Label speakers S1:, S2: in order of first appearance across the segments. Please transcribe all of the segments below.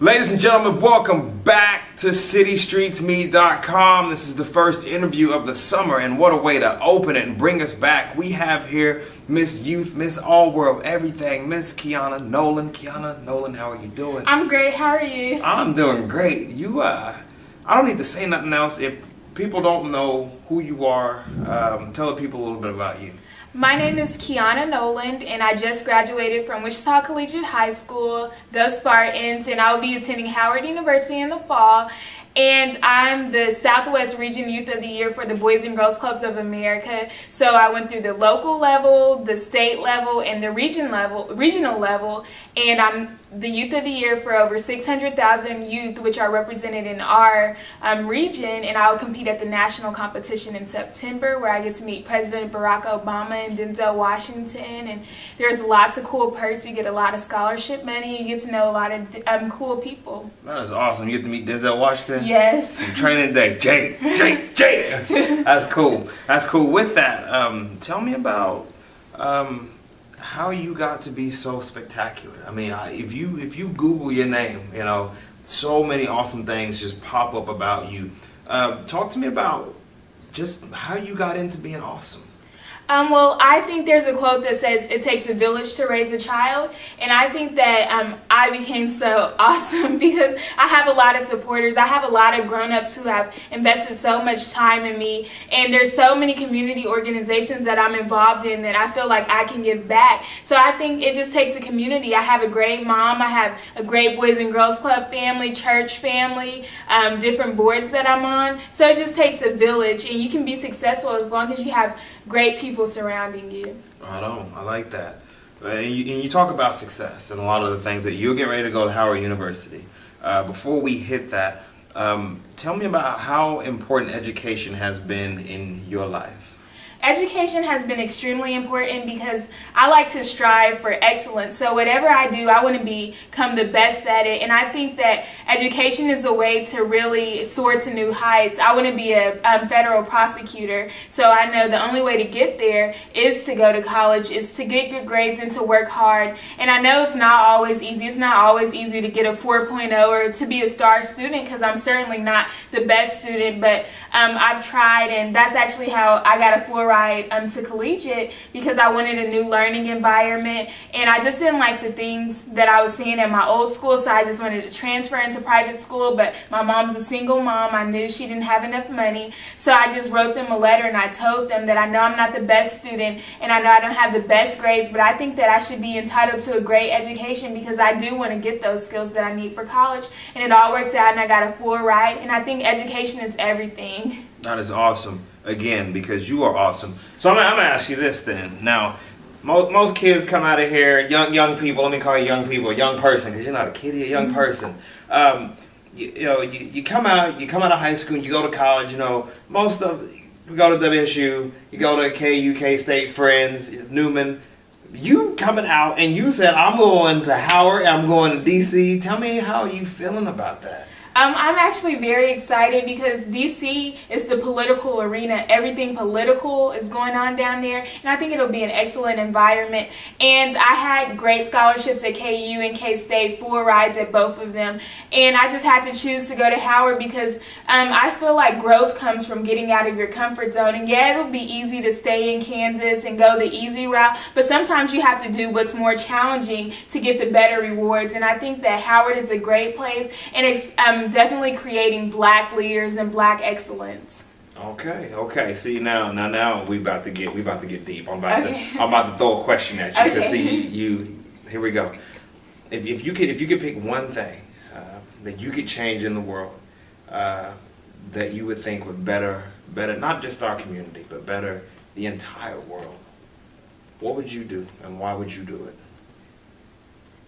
S1: Ladies and gentlemen, welcome back to Citystreetsme.com. This is the first interview of the summer, and what a way to open it and bring us back. We have here Miss Youth, Miss All World, everything, Miss Kiana Knolland. Kiana Knolland, how are you doing?
S2: I'm great. How are you?
S1: I'm doing great. I don't need to say nothing else. If people don't know who you are, tell the people a little bit about you.
S2: My name is Kiana Knolland, and I just graduated from Wichita Collegiate High School. Go Spartans! And I will be attending Howard University in the fall. And I'm the Southwest Region Youth of the Year for the Boys and Girls Clubs of America. So I went through the local level, the state level, and the regional level. And I'm the Youth of the Year for over 600,000 youth, which are represented in our region. And I'll compete at the national competition in September, where I get to meet President Barack Obama and Denzel Washington. And there's lots of cool perks. You get a lot of scholarship money. You get to know a lot of cool people.
S1: That is awesome. You get to meet Denzel Washington?
S2: Yes.
S1: Training day. Jay. That's cool. That's cool. With that, tell me about how you got to be so spectacular. I mean, if you Google your name, you know, so many awesome things just pop up about you. Talk to me about just how you got into being awesome.
S2: Well, I think there's a quote that says, "It takes a village to raise a child," and I think that I became so awesome because I have a lot of supporters. I have a lot of grown-ups who have invested so much time in me, and there's so many community organizations that I'm involved in that I feel like I can give back. So I think it just takes a community. I have a great mom. I have a great Boys and Girls Club family, church family, different boards that I'm on. So it just takes a village, and you can be successful as long as you have great people surrounding you.
S1: Right on. I like that. And you talk about success and a lot of the things that you're getting ready to go to Howard University. Before we hit that, tell me about how important education has been in your life.
S2: Education has been extremely important because I like to strive for excellence. So whatever I do, I want to become the best at it. And I think that education is a way to really soar to new heights. I want to be a federal prosecutor. So I know the only way to get there is to go to college, is to get good grades and to work hard. And I know it's not always easy. It's not always easy to get a 4.0 or to be a star student, because I'm certainly not the best student. But I've tried, and that's actually how I got a full ride to collegiate, because I wanted a new learning environment, and I just didn't like the things that I was seeing at my old school, so I just wanted to transfer into private school. But my mom's a single mom. I knew she didn't have enough money, so I just wrote them a letter and I told them that I know I'm not the best student and I know I don't have the best grades, but I think that I should be entitled to a great education because I do want to get those skills that I need for college. And it all worked out, and I got a full ride, and I think education is everything.
S1: That is awesome. Again, because you are awesome. So I'm gonna ask you this then. Now, most kids come out of here, young people. Let me call you young people, a young person, because you're not a kid, you're a young person. You come out of high school, and you go to college. You know, you go to WSU, you go to KU, K-State, Friends, Newman. You coming out and you said, "I'm going to Howard, I'm going to DC." Tell me how you feeling about that.
S2: I'm actually very excited because DC is the political arena. Everything political is going on down there, and I think it'll be an excellent environment. And I had great scholarships at KU and K-State, full rides at both of them, and I just had to choose to go to Howard because I feel like growth comes from getting out of your comfort zone. And yeah, it'll be easy to stay in Kansas and go the easy route, but sometimes you have to do what's more challenging to get the better rewards. And I think that Howard is a great place, and it's definitely creating black leaders and black excellence.
S1: Okay. See, now we about to get deep. I'm about to throw a question at you.
S2: Okay.
S1: Because see, here we go. If you could pick one thing that you could change in the world, that you would think would better not just our community, but better the entire world, what would you do, and why would you do it?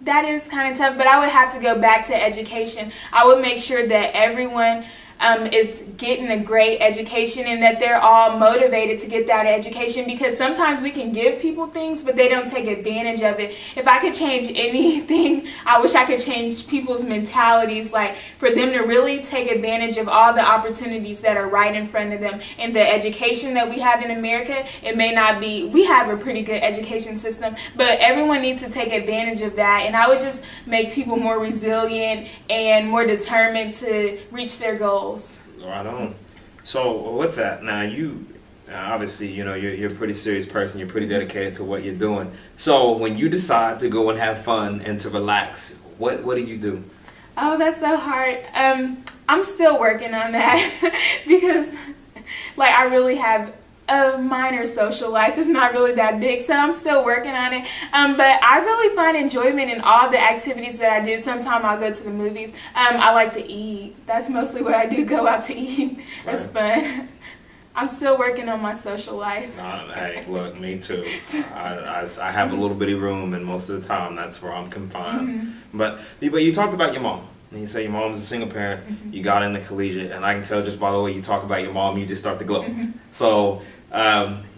S2: That is kind of tough, but I would have to go back to education. I would make sure that everyone is getting a great education, and that they're all motivated to get that education, because sometimes we can give people things but they don't take advantage of it. If I could change anything, I wish I could change people's mentalities, like for them to really take advantage of all the opportunities that are right in front of them. And the education that we have in America, it may not be, we have a pretty good education system, but everyone needs to take advantage of that. And I would just make people more resilient and more determined to reach their goals.
S1: Right on. So with that, now you obviously, you know, you're a pretty serious person. You're pretty dedicated to what you're doing. So when you decide to go and have fun and to relax, what do you do?
S2: Oh, that's so hard. I'm still working on that because, like, I really have a minor social life. It's not really that big, so I'm still working on it. But I really find enjoyment in all the activities that I do. Sometimes I'll go to the movies. I like to eat. That's mostly what I do, go out to eat. It's fun. I'm still working on my social life.
S1: Hey, look, me too. I have a little bitty room, and most of the time that's where I'm confined.
S2: Mm-hmm.
S1: But you talked about your mom. And you say your mom's a single parent.
S2: Mm-hmm.
S1: You got into collegiate, and I can tell just by the way you talk about your mom, you just start to glow.
S2: Mm-hmm.
S1: So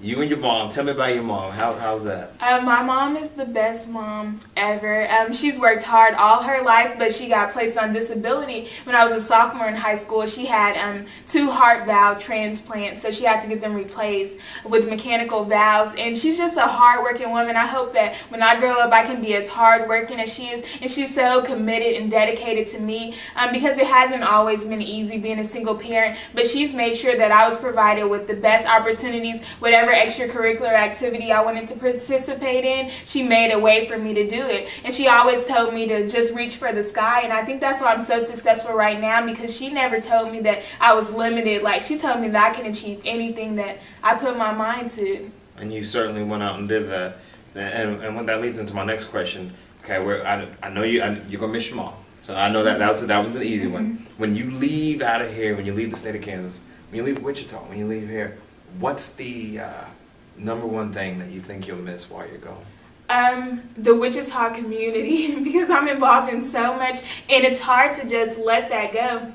S1: you and your mom, tell me about your mom. How's that?
S2: My mom is the best mom ever. She's worked hard all her life, but she got placed on disability when I was a sophomore in high school. She had 2 heart valve transplants, so she had to get them replaced with mechanical valves. And she's just a hard-working woman. I hope that when I grow up, I can be as hard-working as she is. And she's so committed and dedicated to me, because it hasn't always been easy being a single parent. But she's made sure that I was provided with the best opportunities. Whatever extracurricular activity I wanted to participate in, she made a way for me to do it. And she always told me to just reach for the sky. And I think that's why I'm so successful right now, because she never told me that I was limited. Like, she told me that I can achieve anything that I put my mind to.
S1: And you certainly went out and did that. And when that leads into my next question, okay, I know you're gonna miss your mom. So I know that was an easy one. When you leave out of here, when you leave the state of Kansas, when you leave Wichita, when you leave here, what's the number one thing that you think you'll miss while you're gone?
S2: The Wichita community, because I'm involved in so much, and it's hard to just let that go.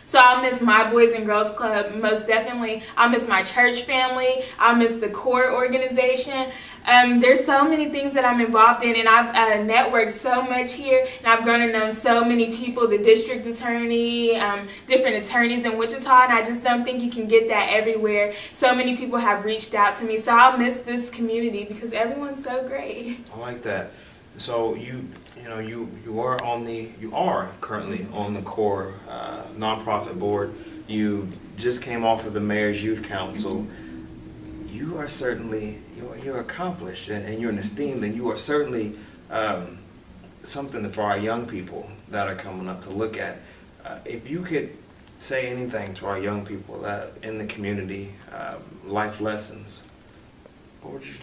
S2: So I'll miss my Boys and Girls Club, most definitely. I'll miss my church family. I'll miss the core organization. There's so many things that I'm involved in, and I've networked so much here, and I've grown to know so many people, the district attorney, different attorneys in Wichita, and I just don't think you can get that everywhere. So many people have reached out to me, so I'll miss this community because everyone's so great.
S1: I like that. So you are currently on the core nonprofit board. You just came off of the Mayor's Youth Council. You are certainly you're accomplished and you're esteemed, and you are certainly something for our young people that are coming up to look at. If you could say anything to our young people that in the community, life lessons, what would you?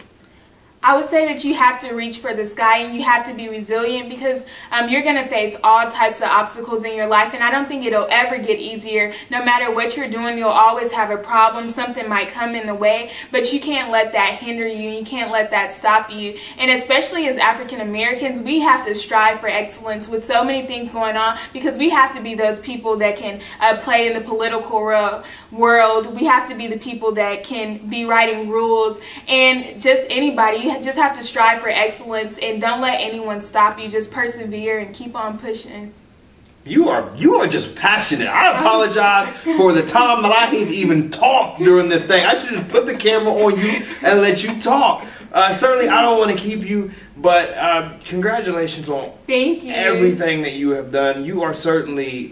S2: I would say that you have to reach for the sky, and you have to be resilient, because you're going to face all types of obstacles in your life, and I don't think it'll ever get easier. No matter what you're doing, you'll always have a problem. Something might come in the way, but you can't let that hinder you. You can't let that stop you. And especially as African Americans, we have to strive for excellence with so many things going on, because we have to be those people that can play in the political world. We have to be the people that can be writing rules, and just anybody. You just have to strive for excellence, and don't let anyone stop you. Just persevere and keep on pushing.
S1: You are just passionate. I apologize for the time that I have even talked during this thing. I should just put the camera on you and let you talk. Certainly, I don't want to keep you, but congratulations on
S2: Thank you.
S1: Everything that you have done. You are certainly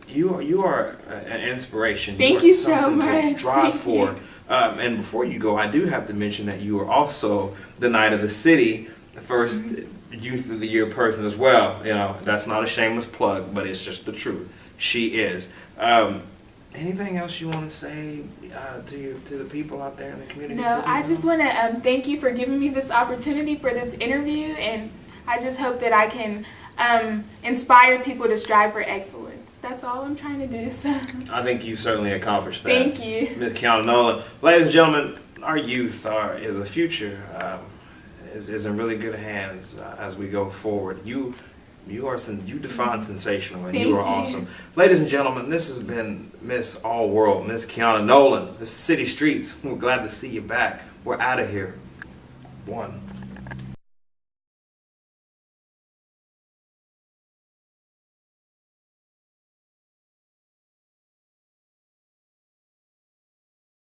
S1: you are an inspiration.
S2: Thank you so
S1: something
S2: much.
S1: to drive
S2: Thank
S1: for.
S2: you.
S1: And before you go, I do have to mention that you are also the Knight of the City, the first Youth of the Year person as well. You know, that's not a shameless plug, but it's just the truth. She is. Anything else you want to say to the people out there in the community?
S2: No, I just want to thank you for giving me this opportunity for this interview, and I just hope that I can inspire people to strive for excellence. That's all I'm trying to do. So
S1: I think you certainly accomplished that.
S2: Thank you.
S1: Ms. Kiana Knolland. Ladies and gentlemen, our youth, the future is in really good hands as we go forward. You You define sensational, and
S2: Thank
S1: you are
S2: you.
S1: awesome. Ladies and gentlemen, this has been Miss All World, Miss Kiana Knolland. This is City Streets. We're glad to see you back. We're out of here. 1.